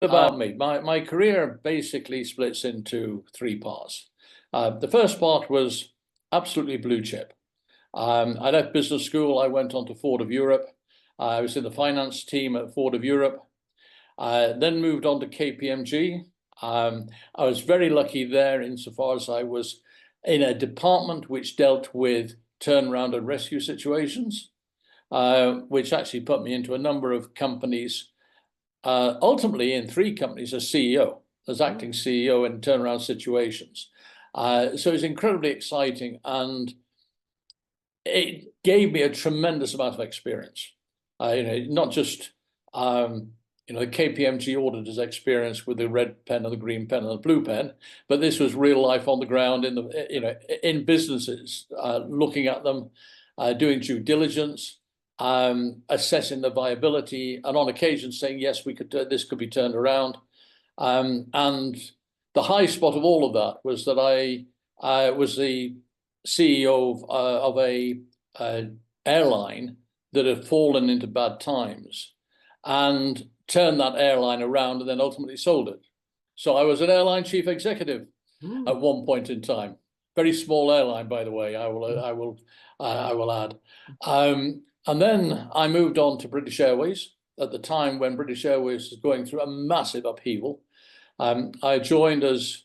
about me. My career basically splits into three parts. The first part was absolutely blue chip. I left business school. I went on to Ford of Europe. I was in the finance team at Ford of Europe. Then moved on to KPMG. I was very lucky there insofar as I was in a department which dealt with turnaround and rescue situations, which actually put me into a number of companies. Ultimately, in three companies as CEO, as acting CEO in turnaround situations. So it's incredibly exciting, and it gave me a tremendous amount of experience. Not just the KPMG auditors' experience with the red pen and the green pen and the blue pen, but this was real life on the ground in businesses, looking at them, doing due diligence, assessing the viability, and on occasion saying, yes, this could be turned around. And the high spot of all of that was that I was the CEO of a airline that had fallen into bad times and turned that airline around and then ultimately sold it. So I was an airline chief executive at one point in time. Very small airline, by the way, I will add. And then I moved on to British Airways at the time when British Airways was going through a massive upheaval. I joined as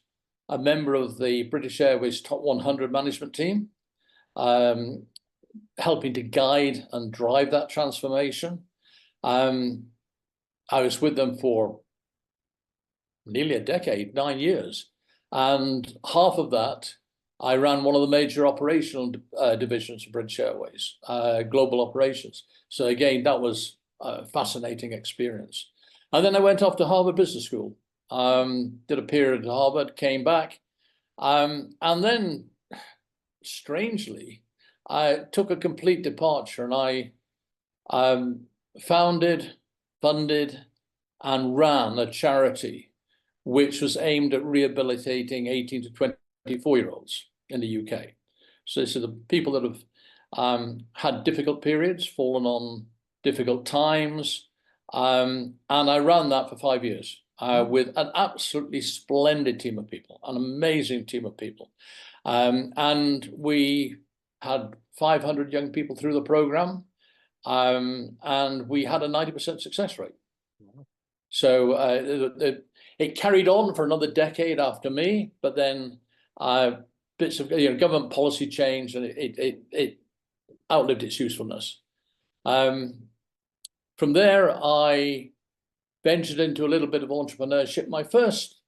a member of the British Airways Top 100 management team, helping to guide and drive that transformation. I was with them for nearly a decade, 9 years, and half of that I ran one of the major operational divisions of British Airways, global operations. So again, that was a fascinating experience. And then I went off to Harvard Business School, did a period at Harvard, came back, and then strangely, I took a complete departure, and I founded, funded, and ran a charity which was aimed at rehabilitating 18 to 24-year-olds in the UK. So these are the people that have had difficult periods, fallen on difficult times, and I ran that for 5 years with an absolutely splendid team of people, an amazing team of people. And we had 500 young people through the program, and we had a 90% success rate. So it carried on for another decade after me, but then bits of government policy changed, and it outlived its usefulness. From there, I ventured into a little bit of entrepreneurship. My first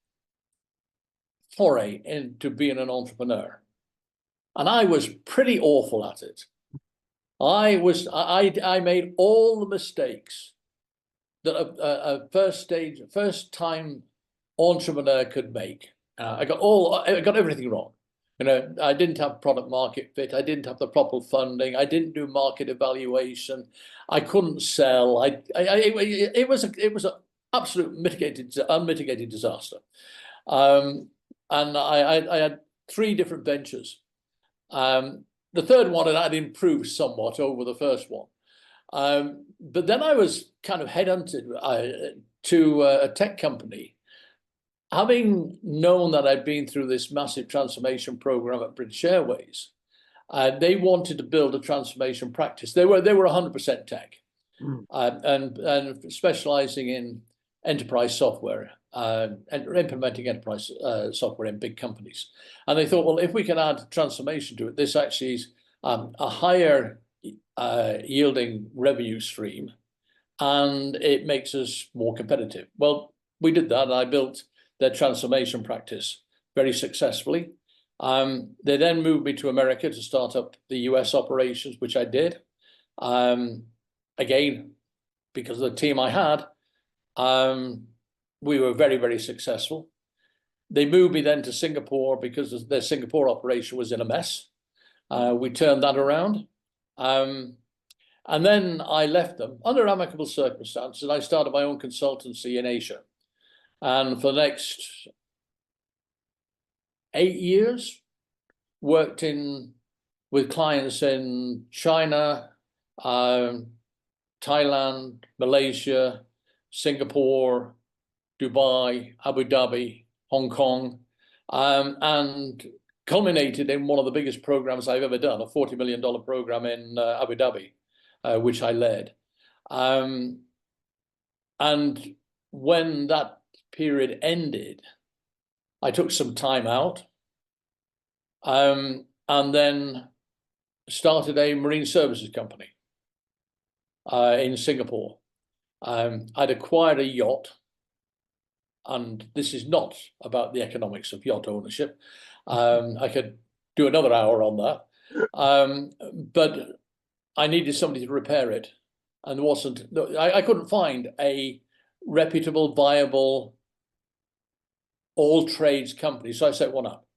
foray into being an entrepreneur, and I was pretty awful at it. I made all the mistakes that a first time entrepreneur could make. I got everything wrong. I didn't have product market fit. I didn't have the proper funding. I didn't do market evaluation. I couldn't sell. It was an absolute unmitigated disaster. And I had 3 different ventures. The third one had improved somewhat over the first one. But then I was kind of headhunted to a tech company, having known that I'd been through this massive transformation program at British Airways. They wanted to build a transformation practice. They were 100% tech, and specializing in enterprise software and implementing enterprise software in big companies. And they thought, well, if we can add transformation to it, this actually is a higher yielding revenue stream, and it makes us more competitive. Well, we did that, and I built their transformation practice very successfully. They then moved me to America to start up the US operations, which I did. Again, because of the team I had, we were very, very successful. They moved me then to Singapore because their Singapore operation was in a mess. We turned that around. And then I left them under amicable circumstances, and I started my own consultancy in Asia. And for the next 8 years, worked with clients in China, Thailand, Malaysia, Singapore, Dubai, Abu Dhabi, Hong Kong, and culminated in one of the biggest programs I've ever done, a $40 million program in Abu Dhabi, which I led. And when that period ended, I took some time out, and then started a marine services company in Singapore. I'd acquired a yacht, and this is not about the economics of yacht ownership. I could do another hour on that, but I needed somebody to repair it, and I couldn't find a reputable, viable, all trades company, so I set one up.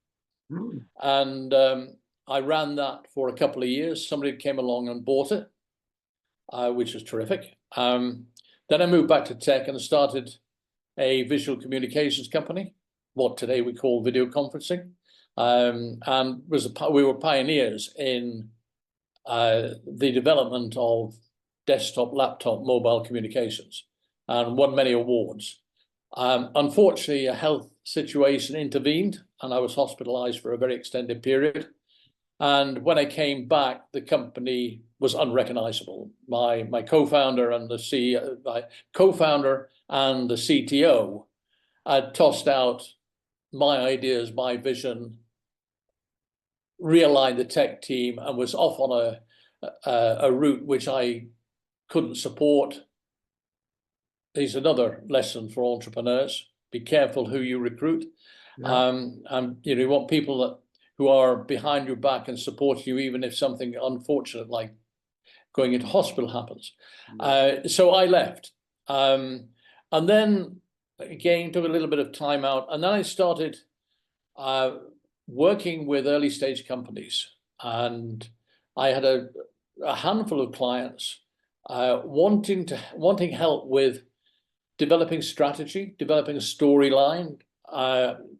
And I ran that for a couple of years. Somebody came along and bought it, which was terrific. Then I moved back to tech and started a visual communications company, what today we call video conferencing, and we were pioneers in the development of desktop, laptop, mobile communications, and won many awards. Unfortunately, a health situation intervened, and I was hospitalized for a very extended period. And when I came back, the company was unrecognizable. My co-founder and the CEO, my co-founder and the CTO had tossed out my ideas, my vision, realigned the tech team, and was off on a route which I couldn't support. Is another lesson for entrepreneurs: be careful who you recruit. Yeah. And you want people who are behind your back and support you, even if something unfortunate like going into hospital happens. So I left, and then again took a little bit of time out, and then I started working with early stage companies, and I had a handful of clients wanting help with developing strategy, developing a storyline,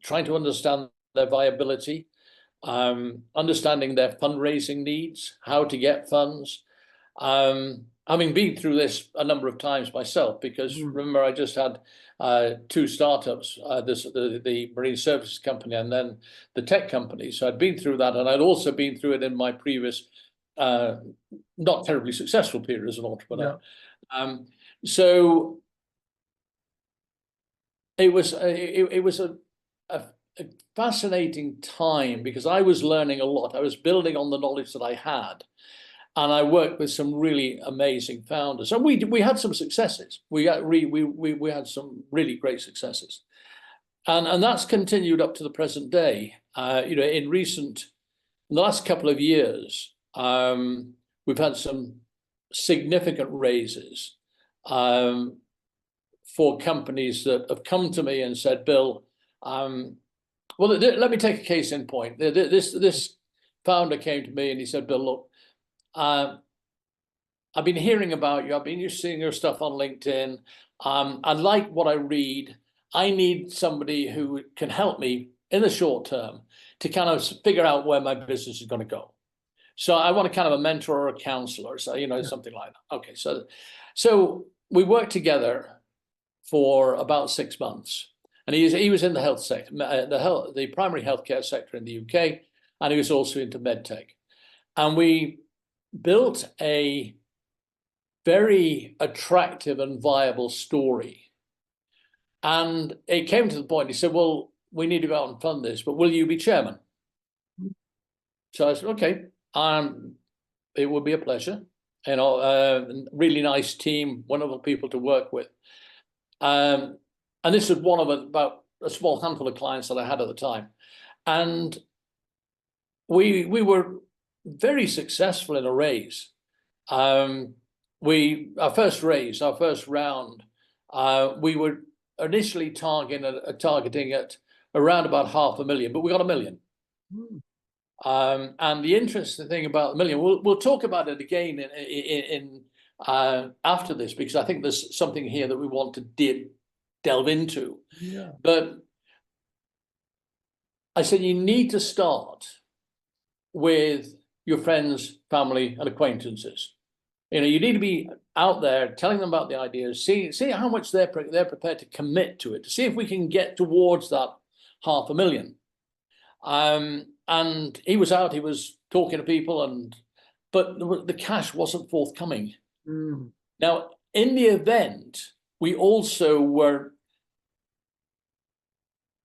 trying to understand their viability, understanding their fundraising needs, how to get funds. Having been through this a number of times myself, because remember, I just had two startups, the marine services company and then the tech company. So I'd been through that, and I'd also been through it in my previous, not terribly successful period as an entrepreneur. Yeah. So it was a fascinating time, because I was learning a lot. I was building on the knowledge that I had, and I worked with some really amazing founders. And we had some successes. We had some really great successes, and that's continued up to the present day. In the last couple of years, we've had some significant raises for companies that have come to me and said, Bill, well, let me take a case in point. This founder came to me and he said, Bill, look, I've been hearing about you. I've been seeing your stuff on LinkedIn. I like what I read. I need somebody who can help me in the short term to kind of figure out where my business is going to go. So I want a kind of a mentor or a counselor, so something like that. Okay, so we worked together for about 6 months, and he was in the health sector, the primary healthcare sector in the UK, and he was also into medtech, and we built a very attractive and viable story. And it came to the point, he said, well, we need to go out and fund this, but will you be chairman? So I said, okay, it would be a pleasure. Really nice team, wonderful people to work with. And this was one of about a small handful of clients that I had at the time. And we were very successful in a raise. Our first round, we were initially targeting at around about $500,000, but we got $1 million. And the interesting thing about $1 million, we'll talk about it again in after this, because I think there's something here that we want to delve into. Yeah. But I said, you need to start with your friends, family, and acquaintances. You need to be out there, telling them about the ideas, see how much they're prepared to commit to it, to see if we can get towards that 500,000. And he was out, he was talking to people, but the cash wasn't forthcoming. Mm. Now, in the event, we also were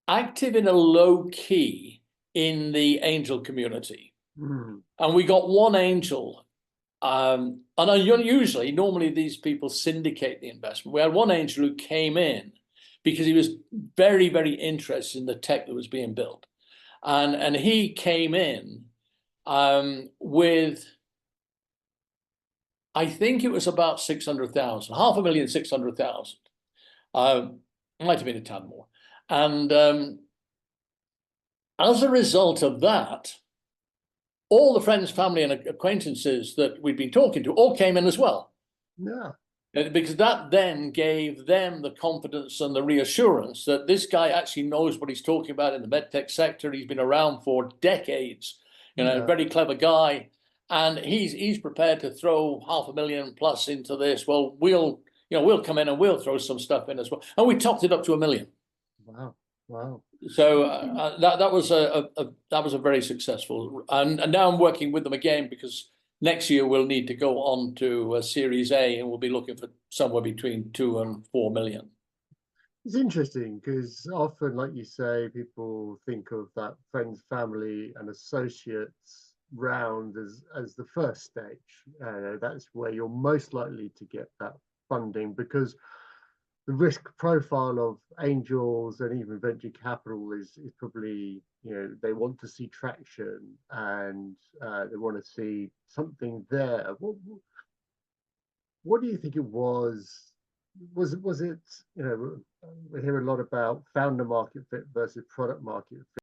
active in a low key in the angel community. Mm. And we got one angel. And unusually, normally these people syndicate the investment. We had one angel who came in because he was very, very interested in the tech that was being built. And he came in with, I think it was about 600,000, 500,000, 600,000. Might have been a tad more. And as a result of that, all the friends, family, and acquaintances that we'd been talking to all came in as well. Yeah. Because that then gave them the confidence and the reassurance that this guy actually knows what he's talking about in the medtech sector. He's been around for decades, a very clever guy, and he's prepared to throw 500,000 plus into this. Well, we'll come in and we'll throw some stuff in as well, and we topped it up to 1 million. Wow. Wow. So that was a very successful, and now I'm working with them again because next year we'll need to go on to Series A, and we'll be looking for somewhere between 2 and 4 million. It's interesting because often, like you say, people think of that friends, family, and associates round as the first stage. That's where you're most likely to get that funding, because the risk profile of angels and even venture capital is probably, they want to see traction, and they want to see something there. What do you think it was? Was it, we hear a lot about founder market fit versus product market fit.